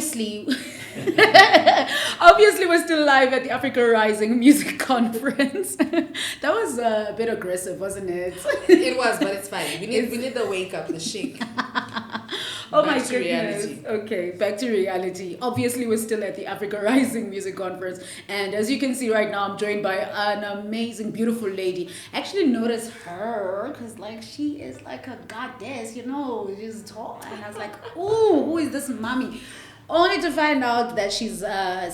obviously, obviously we're still live at the Africa Rising Music Conference. That was a bit aggressive, wasn't it? It was, but it's fine. We need the wake up, the shake. Oh my goodness. Reality. Okay, back to reality. Obviously, we're still at the Africa Rising Music Conference. And as you can see right now, I'm joined by an amazing, beautiful lady. Actually notice her because like she is like a goddess, you know, she's tall. And I was like, oh, who is this mommy? Only to find out that she's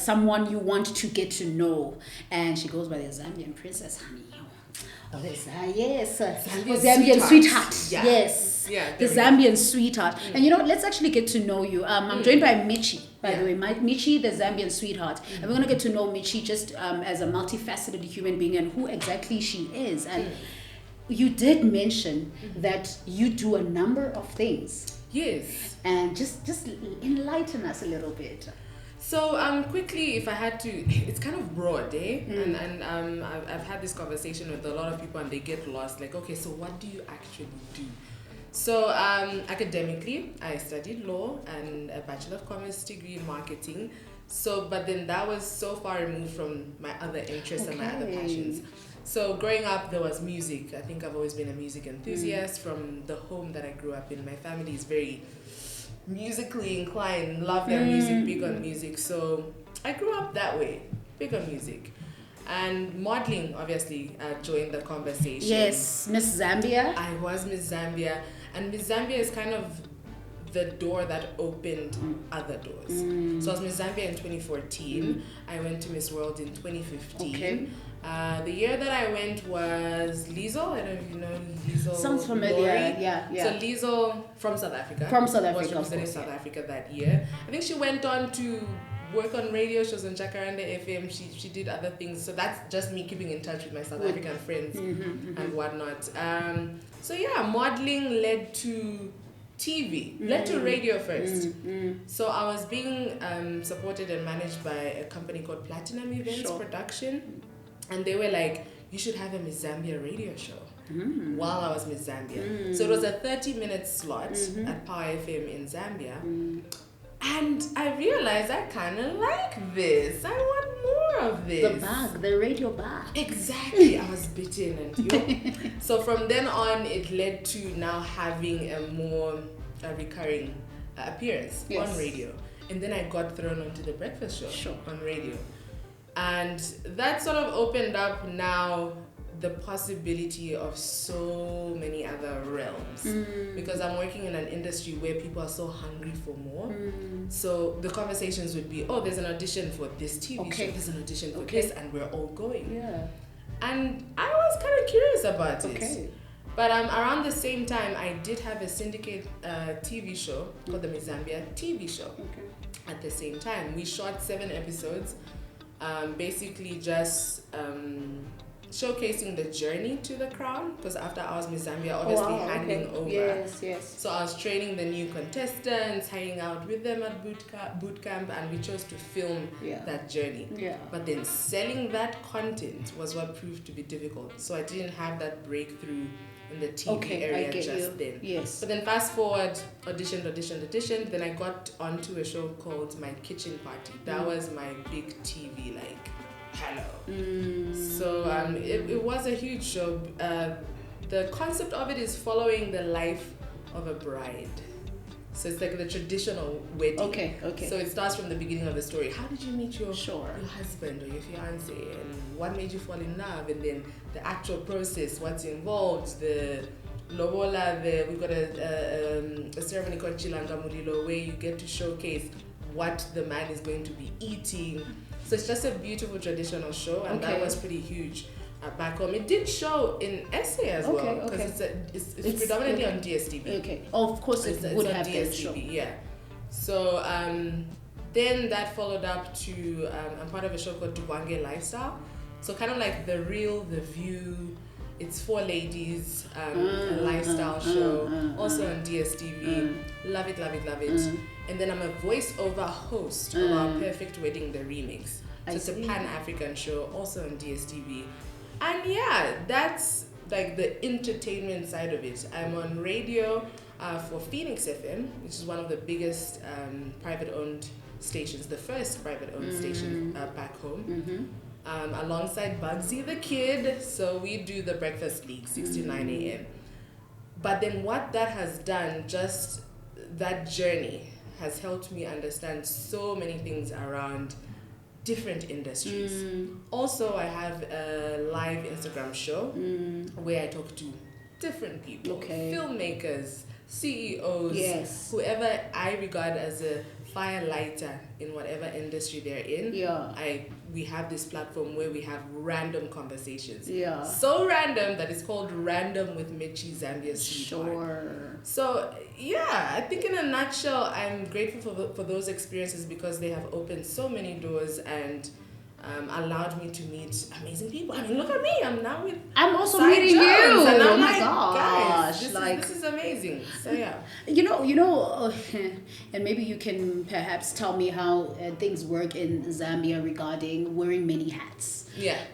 someone you want to get to know. And she goes by the Zambian princess, honey. Oh, yes, Zambian sweetheart. Yeah. Yes, yeah, the Zambian sweetheart. And you know, let's actually get to know you. I'm joined by Michie, by the way, Michie, the Zambian sweetheart. And we're going to get to know Michie just as a multifaceted human being and who exactly she is. And you did mention that you do a number of things. Yes. And just enlighten us a little bit. So quickly, if I had to, it's kind of broad, eh? And I've had this conversation with a lot of people, and they get lost. Like, okay, so what do you actually do? So academically, I studied law and a Bachelor of Commerce degree in marketing. So, but then that was so far removed from my other interests and my other passions. So growing up, there was music. I think I've always been a music enthusiast from the home that I grew up in. My family is very musically inclined, love their music, big on music. So I grew up that way, big on music. And modeling, obviously, joined the conversation. Yes, Miss Zambia. I was Miss Zambia. And Miss Zambia is kind of the door that opened other doors. So I was Miss Zambia in 2014. I went to Miss World in 2015. Okay. The year that I went was Lizo. I don't know if you know Lizo. Sounds familiar. Lori. Yeah. So Lizo from South Africa. Was representing South Africa that year. I think she went on to work on radio shows on Jacaranda FM. She did other things. So that's just me keeping in touch with my South African friends and whatnot. So yeah, modeling led to TV, led to radio first. So I was being supported and managed by a company called Platinum Events Production. And they were like, you should have a Miss Zambia radio show while I was Miss Zambia. So it was a 30-minute slot at Power FM in Zambia. And I realized I kind of like this. I want more of this. The radio bag. Exactly. I was bitten. And so from then on, it led to now having a more recurring appearance on radio. And then I got thrown onto the breakfast show on radio. And that sort of opened up now the possibility of so many other realms because I'm working in an industry where people are so hungry for more. So the conversations would be, oh, there's an audition for this TV show, there's an audition for this, and we're all going. And I was kind of curious about it. But around the same time, I did have a syndicate TV show called the Miss Zambia TV show. At the same time, we shot 7 episodes. Basically just showcasing the journey to the crown, because after I was Miss Zambia, obviously handing over. Yes. So I was training the new contestants, hanging out with them at boot camp, and we chose to film that journey. But then selling that content was what proved to be difficult. So I didn't have that breakthrough in the TV area then. But then fast forward, auditioned. Then I got onto a show called My Kitchen Party. That was my big TV, like, hello. So it was a huge show. The concept of it is following the life of a bride. So it's like the traditional wedding. Okay. So it starts from the beginning of the story. How did you meet your husband or your fiance, and what made you fall in love, and then the actual process, what's involved, the lobola. We've got a ceremony called Chilanga Mulilo where you get to showcase what the man is going to be eating. So it's just a beautiful traditional show, and that was pretty huge. Back home, it did show in SA as well, because it's predominantly on DSTV. Okay, of course it would have been show. So then that followed up to I'm part of a show called Dubange Lifestyle. So kind of like The Real, The View. It's 4 ladies, a lifestyle show, also on DSTV. Love it. And then I'm a voiceover host of our Perfect Wedding, the remix. So it's a Pan-African show, also on DSTV. And yeah, that's like the entertainment side of it. I'm on radio for Phoenix FM, which is one of the biggest private-owned stations, the first private-owned station back home, alongside Bugsy the Kid. So we do the Breakfast League, 6 to 9 a.m. But then what that has done, just that journey, has helped me understand so many things around different industries. Also, I have a live Instagram show where I talk to different people, filmmakers, CEOs, whoever I regard as a firelighter in whatever industry they're in. We have this platform where we have random conversations. So random that it's called Random with Michie Zambias. So I think in a nutshell, I'm grateful for those experiences because they have opened so many doors and allowed me to meet amazing people. I mean, look at me. I'm also meeting you. And I'm my gosh, this is amazing. So and maybe you can perhaps tell me how things work in Zambia regarding wearing many hats.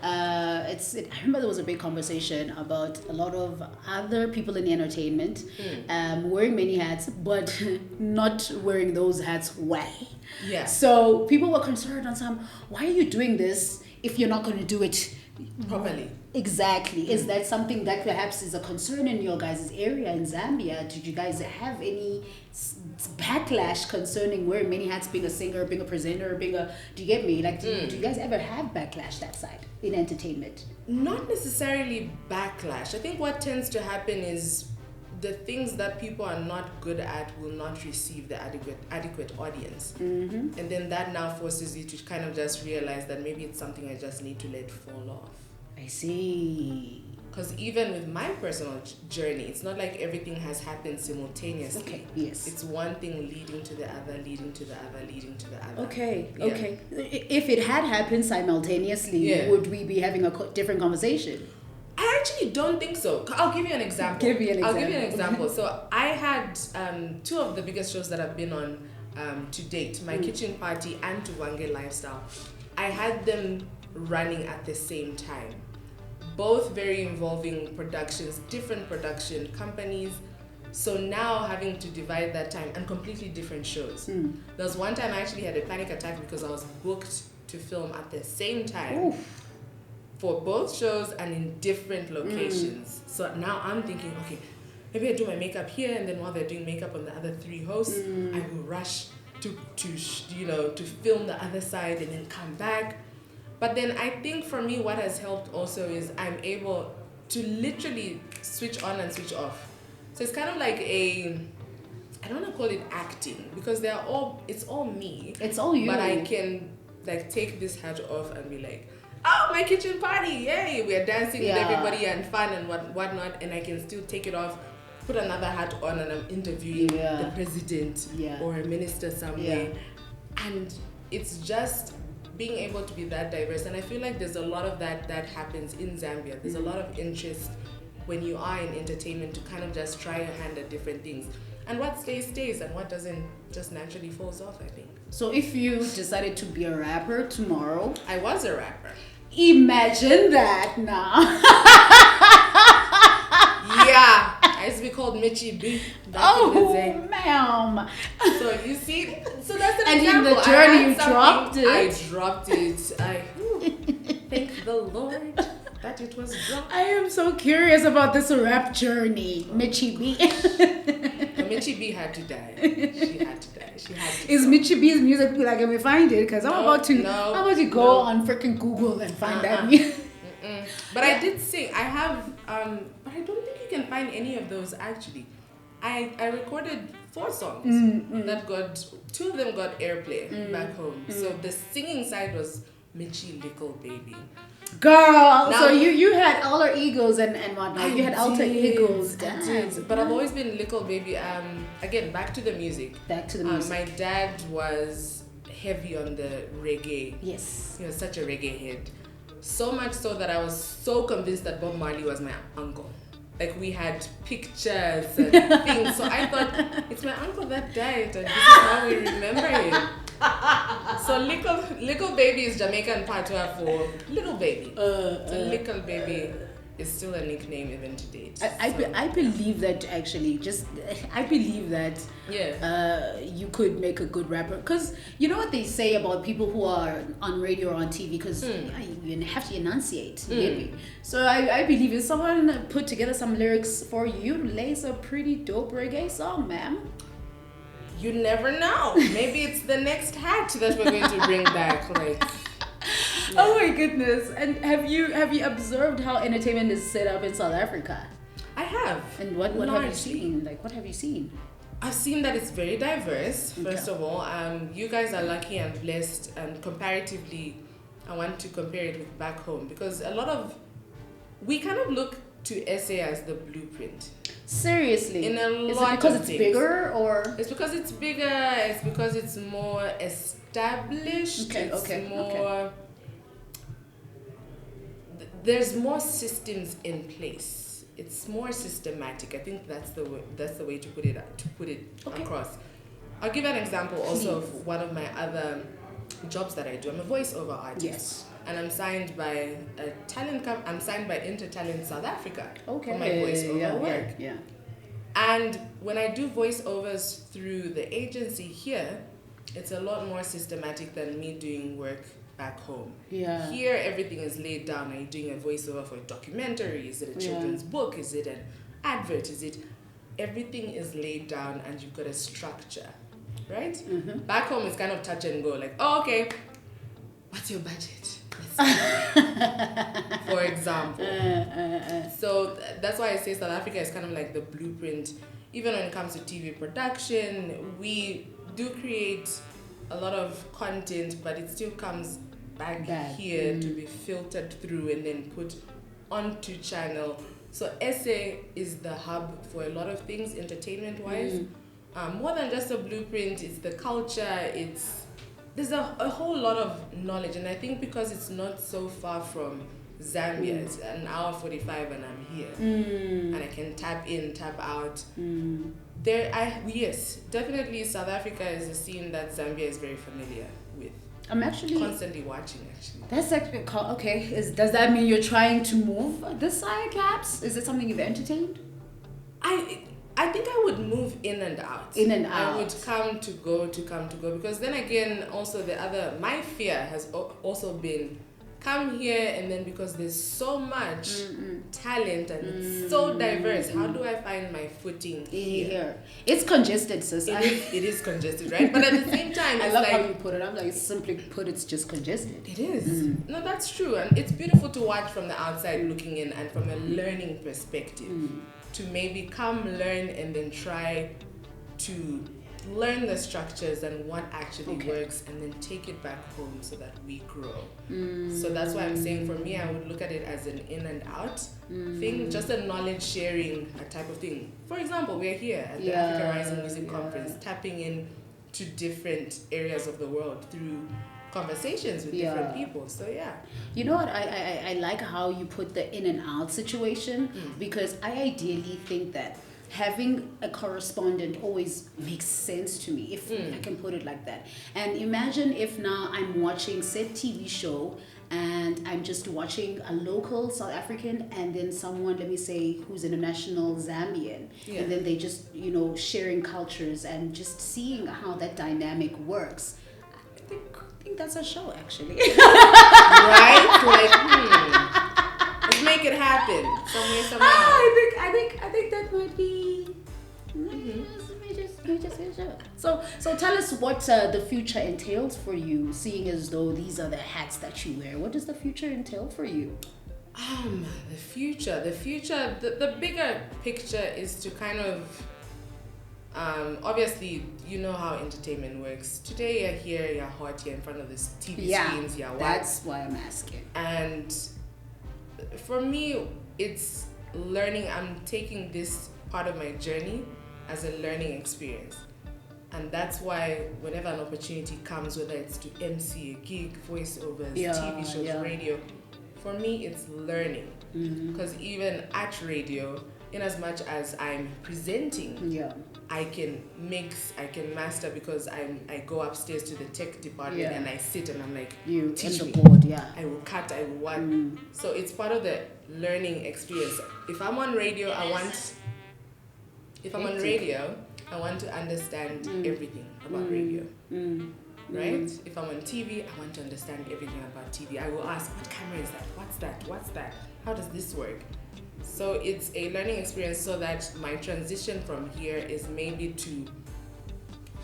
I remember there was a big conversation about a lot of other people in the entertainment wearing many hats, but not wearing those hats well. So people were concerned on why are you doing this if you're not going to do it properly? Exactly. Is that something that perhaps is a concern in your guys' area in Zambia? Did you guys have any backlash concerning wearing many hats, being a singer, being a presenter, do you get me? Like, do you guys ever have backlash that side in entertainment? Not necessarily backlash. I think what tends to happen is the things that people are not good at will not receive the adequate audience. And then that now forces you to kind of just realize that maybe it's something I just need to let fall off. I see. Because even with my personal journey, it's not like everything has happened simultaneously. Okay, yes. It's one thing leading to the other, leading to the other, leading to the other. Okay. If it had happened simultaneously, would we be having a different conversation? I actually don't think so. I'll give you an example. I'll give you an example. So I had two of the biggest shows that I've been on to date, My Kitchen Party and Tuwange Lifestyle. I had them running at the same time. Both very involving productions, different production companies. So now having to divide that time and completely different shows. There was one time I actually had a panic attack because I was booked to film at the same time for both shows and in different locations. So now I'm thinking, okay, maybe I do my makeup here, and then while they're doing makeup on the other three hosts, I will rush to film the other side and then come back. But then I think for me, what has helped also is I'm able to literally switch on and switch off. So it's kind of like I don't want to call it acting because it's all me. It's all you. But I can like take this hat off and be like, oh, my kitchen party, yay! We're dancing with everybody and fun and whatnot, and I can still take it off, put another hat on, and I'm interviewing the president or a minister somewhere. And it's just being able to be that diverse, and I feel like there's a lot of that happens in Zambia. There's a lot of interest when you are in entertainment to kind of just try your hand at different things. And what stays, and what doesn't just naturally falls off, I think. So if you decided to be a rapper tomorrow... I was a rapper. Imagine that now. I used to be called Michie B. Ma'am. So you see, so that's an and example. And in the journey you dropped it. I dropped it. Thank the Lord that it was dropped. I am so curious about this rap journey, Michie B. Michie B had to die. She had to die. Is Michie B's music like? Can we find it? Because I'm about to go on freaking Google and find that music. But I did sing. I have, but I don't think you can find any of those actually. I recorded 4 songs that two of them got airplay back home. So the singing side was Michie Little Baby. Girl, so you had alter egos and whatnot. You had alter egos. But I've always been Little Baby. Again, back to the music. My dad was heavy on the reggae. Yes. He was such a reggae head. So much so that I was so convinced that Bob Marley was my uncle. Like we had pictures and things. So I thought, it's my uncle that died and this is how we remember him. So little baby is Jamaican patois for little baby. So little baby. is still a nickname even to date. I believe that actually. I believe that you could make a good rapper, because you know what they say about people who are on radio or on TV, because you have to enunciate. Maybe. So I believe if someone put together some lyrics for you, lays a pretty dope reggae song, ma'am. You never know. Maybe it's the next hat that we're going to bring back. Like. Yeah. Oh my goodness! And have you observed how entertainment is set up in South Africa? I have. And what have you seen? Like, what have you seen? I've seen that it's very diverse. First of all, you guys are lucky and blessed, and comparatively, I want to compare it with back home, because we kind of look to SA as the blueprint. Seriously? In a lot of things. Is it because it's bigger, or? It's because it's bigger. It's because it's more established. There's more systems in place. It's more systematic. I think that's the way to put it across. I'll give an example also of one of my other jobs that I do. I'm a voiceover artist. Yes. And I'm signed by a talent I'm signed by Intertalent South Africa for my voiceover work. Yeah. And when I do voiceovers through the agency here, it's a lot more systematic than me doing work back home. Yeah. Here, everything is laid down. Are you doing a voiceover for a documentary? Is it a children's book? Is it an advert? Everything is laid down and you've got a structure, right? Mm-hmm. Back home, it's kind of touch and go. Like, oh, okay, what's your budget? For example. So that's why I say South Africa is kind of like the blueprint. Even when it comes to TV production, we do create a lot of content, but it still comes back here to be filtered through and then put onto channel. So SA is the hub for a lot of things entertainment-wise. More than just a blueprint, it's the culture, there's a whole lot of knowledge, and I think because it's not so far from Zambia, it's an hour 45 and I'm here, and I can tap in, tap out. Yes, definitely South Africa is a scene that Zambia is very familiar with. I'm actually constantly watching. That's actually okay. Does that mean you're trying to move this side, Caps? Is it something you've entertained? I think I would move in and out. I would come to go, because then again, also my fear has also been come here, and then because there's so much talent and it's so diverse, how do I find my footing here? It's congested, sis. It is congested, right? But at the same time, I love how you put it. I'm like, simply put, it's just congested. It is. No, that's true, and it's beautiful to watch from the outside looking in and from a learning perspective. To maybe come learn and then try to learn the structures and what actually works, and then take it back home so that we grow. So that's why I'm saying, for me, I would look at it as an in and out thing, just a knowledge sharing type of thing. For example, we're here at the Africa Rising Music Conference, tapping in to different areas of the world through conversations with different people. So you know what, I like how you put the in and out situation, because I ideally think that having a correspondent always makes sense to me, if I can put it like that. And imagine if now I'm watching said TV show and I'm just watching a local South African and then someone, let me say, who's international Zambian, and then they just, sharing cultures and just seeing how that dynamic works. I think that's a show, actually. Right? Let's make it happen somehow. I think that might be. Just a show. So tell us what the future entails for you, seeing as though these are the hats that you wear. What does the future entail for you? The future, the bigger picture is to kind of. Obviously, you know how entertainment works. Today you're here, you're hot, you're in front of this TV screens, you're what? That's why I'm asking. And for me, it's learning. I'm taking this part of my journey as a learning experience. And that's why whenever an opportunity comes, whether it's to MC a gig, voiceovers, TV shows, radio, for me it's learning. Because even at radio, in as much as I'm presenting, I can mix, I can master, because I go upstairs to the tech department and I sit and I'm like, you teach me. board, I will cut, I will what. So it's part of the learning experience. If I'm on radio, I want to understand everything about radio. Right? If I'm on TV, I want to understand everything about TV. I will ask, what camera is that? What's that? What's that? How does this work? So it's a learning experience, so that my transition from here is maybe to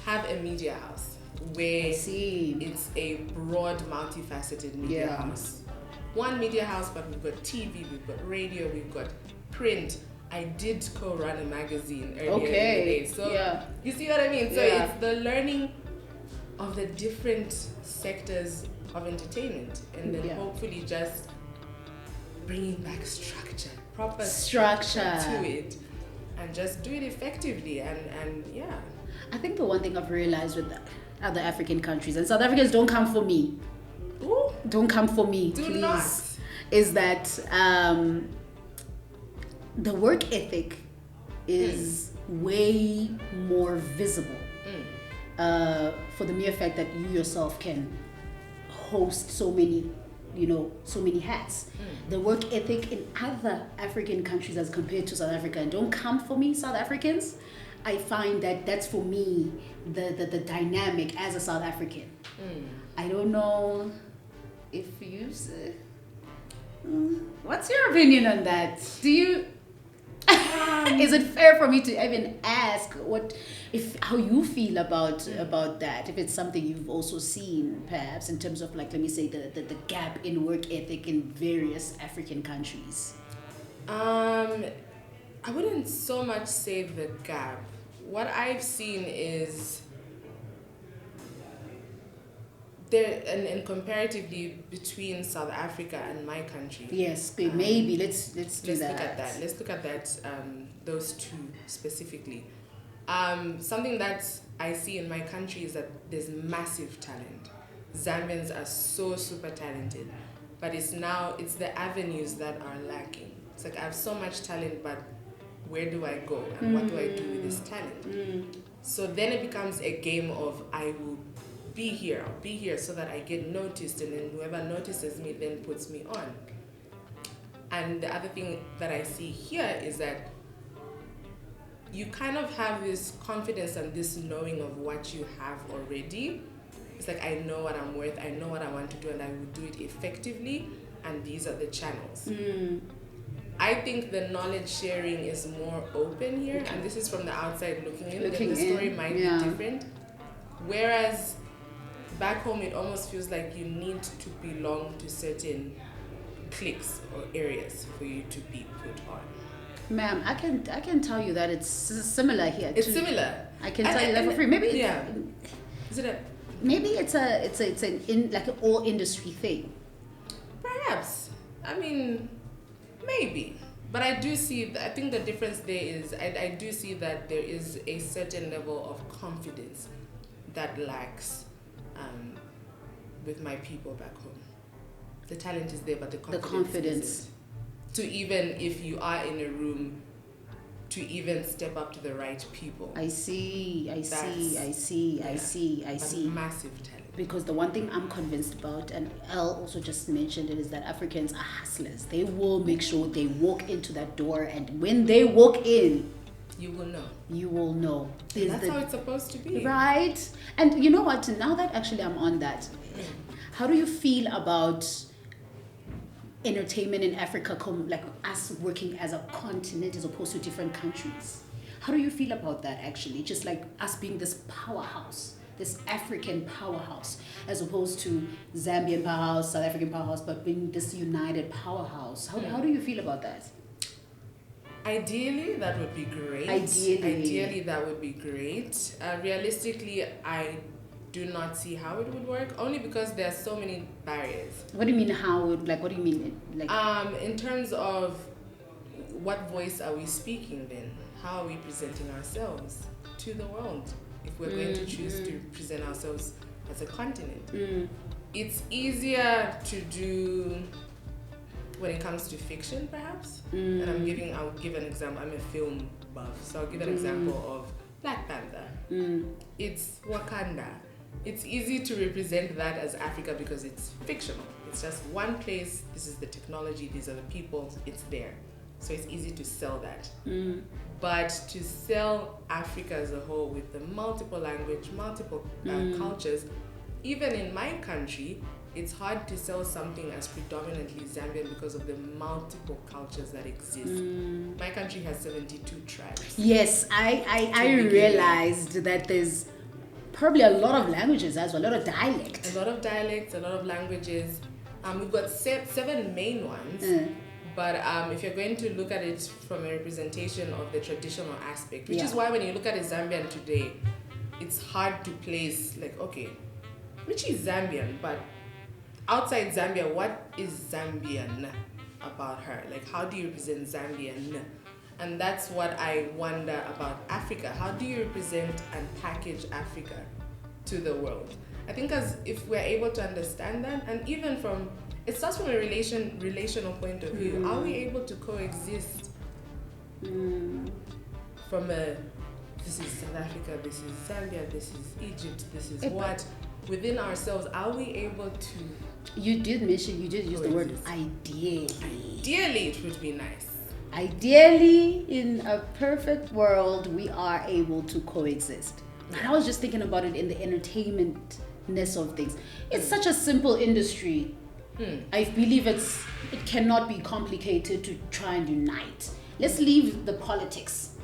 have a media house where it's a broad, multifaceted media house. One media house, but we've got TV, we've got radio, we've got print. I did co-run a magazine earlier in the day. So you see what I mean? So it's the learning of the different sectors of entertainment, and then hopefully just bringing back structure, proper structure to it, and just do it effectively. And I think the one thing I've realized with other African countries, and South Africans, don't come for me. Ooh. Don't come for me, please. Not. Is that the work ethic is way more visible for the mere fact that you yourself can host so many hats. The work ethic in other African countries as compared to South Africa, and don't come for me, South Africans. I find that that's for me the dynamic as a South African. I don't know if you what's your opinion on that? Do you is it fair for me to even ask how you feel about that? If it's something you've also seen, perhaps in terms of, like, let me say the gap in work ethic in various African countries. I wouldn't so much say the gap. What I've seen is there, and comparatively between South Africa and my country. Yes, maybe let's do that. Let's look at that. Those two specifically. Something that I see in my country is that there's massive talent. Zambians are so super talented, but it's the avenues that are lacking. It's like, I have so much talent, but where do I go and what do I do with this talent? So then it becomes a game of, I will be here so that I get noticed, and then whoever notices me then puts me on. And the other thing that I see here is that you kind of have this confidence and this knowing of what you have already. It's like, I know what I'm worth, I know what I want to do, and I will do it effectively, and these are the channels. I think the knowledge sharing is more open here, and this is from the outside looking in. The story might be different. Whereas back home, it almost feels like you need to belong to certain cliques or areas for you to be put on. Ma'am, I can tell you that it's similar here. It's similar. I can tell you that for free. Maybe is it maybe it's an like an all industry thing. Perhaps. I mean, maybe. But I think the difference there is I do see that there is a certain level of confidence that lacks with my people back home. The talent is there, but the confidence isn't. To even if you are in a room, to even step up to the right people. I see. Massive talent. Because the one thing I'm convinced about, and Elle also just mentioned it, is that Africans are hustlers. They will make sure they walk into that door, and when they walk in, you will know. You will know. And that's how it's supposed to be. Right. And you know what? Now that actually I'm on that, how do you feel about entertainment in Africa, like us working as a continent as opposed to different countries? How do you feel about that, actually? Just like us being this powerhouse, this African powerhouse, as opposed to Zambian powerhouse, South African powerhouse, but being this united powerhouse. How do you feel about that? Ideally, that would be great. Ideally, that would be great. Realistically, I do not see how it would work, only because there are so many barriers. What do you mean how? Like, what do you mean? Like, in terms of what voice are we speaking then? How are we presenting ourselves to the world if we're going to choose to present ourselves as a continent? It's easier to do when it comes to fiction, perhaps. And I'll give an example. I'm a film buff, so I'll give an example of Black Panther. It's Wakanda. It's easy to represent that as Africa because it's fictional. It's just one place. This is the technology. These are the people. It's there. So it's easy to sell that. But to sell Africa as a whole with the multiple language, multiple cultures, even in my country, it's hard to sell something as predominantly Zambian because of the multiple cultures that exist. My country has 72 tribes. Yes, I realized that there's probably a lot of languages as well, a lot of dialects. A lot of dialects, a lot of languages. We've got 7 main ones. But if you're going to look at it from a representation of the traditional aspect, which is why when you look at a Zambian today, it's hard to place, like, okay, Michie Zambian, but outside Zambia, what is Zambian about her? Like, how do you represent Zambian? And that's what I wonder about Africa. How do you represent and package Africa to the world? I think if we're able to understand that, and even it starts from a relational point of view. Are we able to coexist from this is South Africa, this is Zambia, this is Egypt, this is what? Within ourselves, are we able to... You did use the word ideally. Ideally, it would be nice. Ideally, in a perfect world, we are able to coexist. And I was just thinking about it in the entertainmentness of things. It's such a simple industry. I believe it cannot be complicated to try and unite. Let's leave the politics.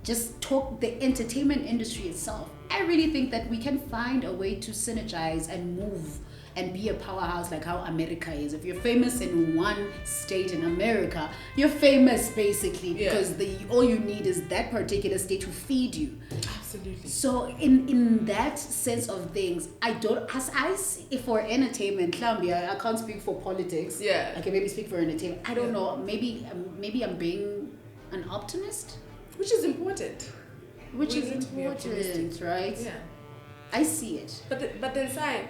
Just talk the entertainment industry itself. I really think that we can find a way to synergize and move and be a powerhouse like how America is. If you're famous in one state in America, you're famous basically because all you need is that particular state to feed you. Absolutely. So in that sense of things, I see for entertainment, I can't speak for politics. I can maybe speak for entertainment. I don't know. Maybe I'm being an optimist. Which is important. Which is important, right? Yeah. I see it. But then, Sai,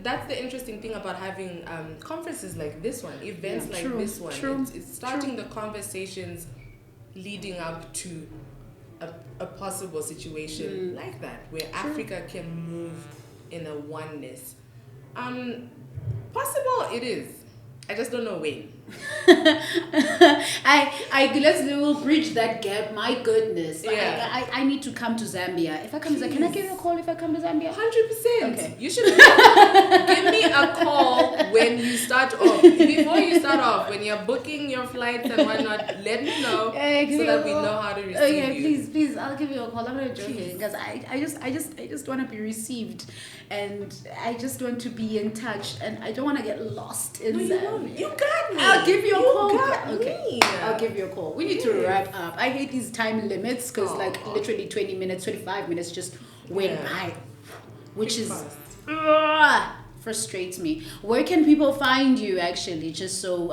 that's the interesting thing about having conferences like this one, events like this one. It's starting the conversations leading up to a possible situation like that, where Africa can move in a oneness. Possible it is. I just don't know when. We'll bridge that gap. My goodness. I need to come to Zambia. If I come to Zambia, can I give you a call if I come to Zambia? 100%. Okay. You should give me a call when you start off. Before you start off, when you're booking your flights and whatnot, let me know so that we know how to receive you. Please, I'll give you a call. I'm not joking because I just want to be received, and I just want to be in touch, and I don't want to get lost in Zambia. You got me. I'll give you a call. Okay. I'll give you a call. We need to wrap up. I hate these time limits because literally 20 minutes, 25 minutes just went by, which is frustrates me. Where can people find you actually, just so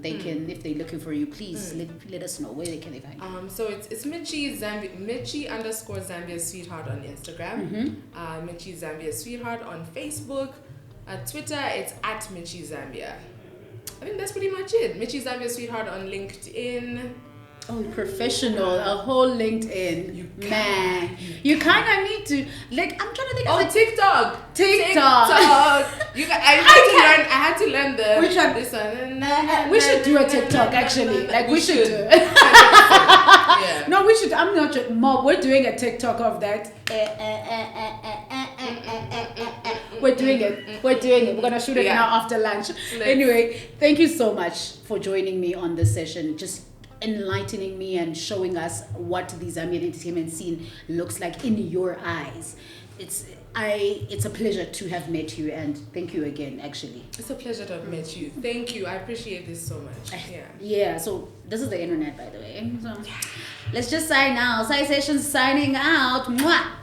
they can, if they're looking for you, please let us know where they can find you. So it's Michie _Zambia's Sweetheart on Instagram, Michie Zambia's Sweetheart on Facebook, Twitter it's at Michie Zambia. I think that's pretty much it. Michie Zambia's Sweetheart on LinkedIn. Oh, professional, a whole LinkedIn. You kind of need to, like, I'm trying to think of TikTok. I had to learn which one? This one. We should do a TikTok actually. Like we should do it. No, we should. I'm not sure. Mob, we're doing a TikTok of that. We're doing it. We're gonna shoot it now after lunch. Anyway, thank you so much for joining me on this session. Just enlightening me and showing us what the Zambian entertainment scene looks like in your eyes. It's a pleasure to have met you, and thank you again. Actually, it's a pleasure to have met you. Thank you. I appreciate this so much. So this is the internet, by the way. So let's just sign out. Sai Sessions signing out. Mwah.